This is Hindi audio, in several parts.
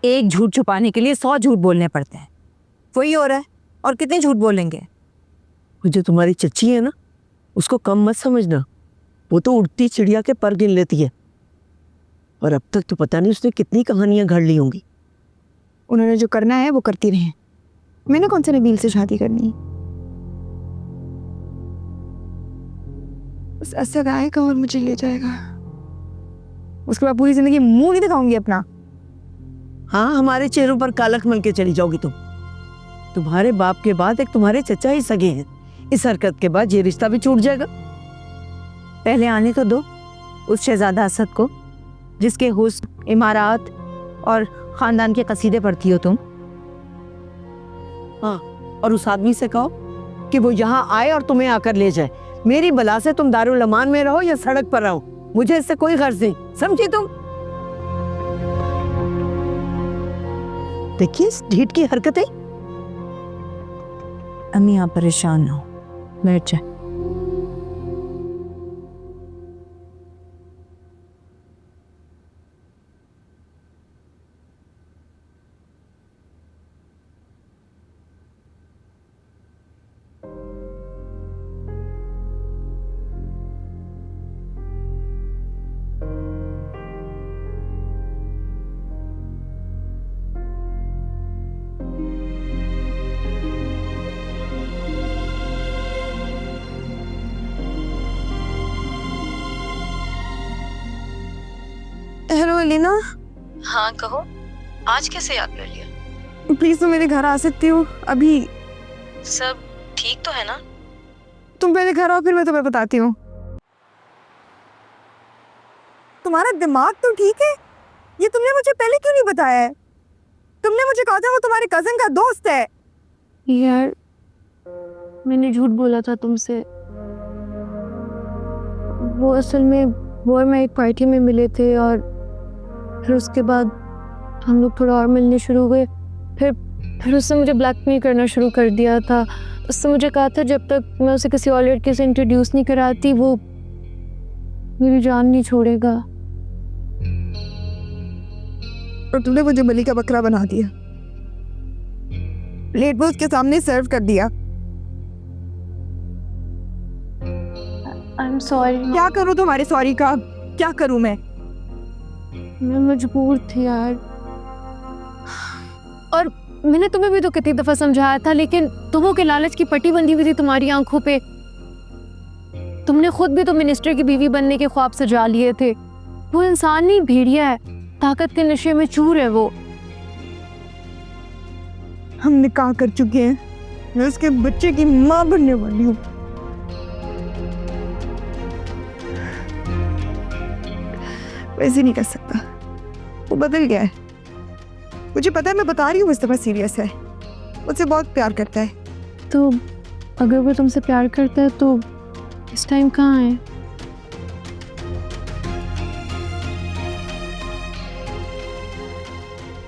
एक झूठ छुपाने के लिए 100 झूठ बोलने पड़ते हैं। वही हो रहा है, और कितने झूठ बोलेंगे। वो जो तुम्हारी चच्ची है ना, उसको कम मत समझना। वो तो उड़ती चिड़िया के पर गिन लेती है, और अब तक तो पता नहीं उसने कितनी कहानियां घड़ ली होंगी। उन्होंने जो करना है वो करती रहे। मैंने कौन से नबील से शादी करनी है? बस असद आएगा और मुझे ले जाएगा, उसके बाद पूरी जिंदगी मुंह नहीं दिखाऊंगी अपना। हाँ, हमारे चेहरों पर कालख मल के चली जाओगी तुम। तुम्हारे बाप के बाद एक तुम्हारे चचा ही सगे हैं। इस हरकत के बाद ये रिश्ता भी छूट जाएगा। पहले आने तो दो उस शहजादा असद को, जिसके हुस्न, इमारात और खानदान के कसीदे पढ़ती हो तुम। हाँ, और उस आदमी से कहो कि वो यहाँ आए और तुम्हें आकर ले जाए। मेरी बला से तुम दारुल अमान में रहो या सड़क पर रहो, मुझे इससे कोई गर्ज नहीं, समझी तुम? देखिए इस ढीठ की हरकतें। अम्मी आप परेशान ना हो, बैठ जाए। Hello Elina. हाँ कहो, आज कैसे याद कर लिया? प्लीज तुम मेरे घर आ सकती हो अभी? सब ठीक तो है ना? तुम पहले घर आओ, फिर मैं तुम्हें बताती हूँ। तुम्हारा दिमाग तो ठीक है? ये तुमने मुझे पहले क्यों नहीं बताया है? तुमने मुझे कहा था वो तुम्हारे कजन का दोस्त है। यार मैंने झूठ बोला था तुमसे। वो असल में वो और मैं एक पार्टी में मिले थे, और फिर उसके बाद हम लोग थोड़ा और मिलने शुरू हुए। फिर उसने मुझे ब्लैकमेल करना शुरू कर दिया था। उसने मुझे कहा था जब तक मैं उसे किसी और लड़के से इंट्रोड्यूस नहीं कराती वो मेरी जान नहीं छोड़ेगा। और तुमने मुझे बलि का बकरा बना दिया, प्लेट में उसके सामने सर्व कर दिया। I am sorry. क्या करूँ तुम्हारे सॉरी का? क्या करूँ मैं मजबूर थी यार। और मैंने तुम्हें भी तो कितनी दफा समझाया था, लेकिन तुमों के लालच की पट्टी बंधी हुई थी तुम्हारी आंखों पे। तुमने खुद भी तो मिनिस्टर की बीवी बनने के ख्वाब सजा लिए थे। वो इंसान नहीं, भेड़िया है, ताकत के नशे में चूर है वो। हम निकाह कर चुके हैं, मैं उसके बच्चे की माँ बनने वाली हूँ। वैसे नहीं कर सकता, वो बदल गया है। मुझे पता है, मैं बता रही हूँ इस दफा सीरियस है, मुझसे बहुत प्यार करता है। तो अगर वो तुमसे प्यार करता है तो इस टाइम कहाँ है?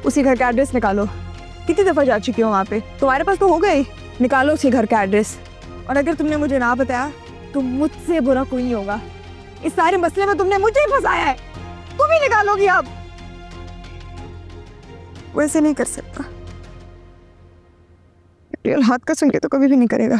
उसी घर का एड्रेस निकालो। कितनी दफा जा चुकी हो वहाँ पे, तुम्हारे पास तो हो गए। निकालो उसी घर का एड्रेस। और अगर तुमने मुझे ना बताया तो मुझसे बुरा कोई नहीं होगा। इस सारे मसले में तुमने मुझे ही फंसाया है, तुम ही निकालोगी अब। वैसे नहीं कर सकता, रियल हाथ का सुन के तो कभी भी नहीं करेगा।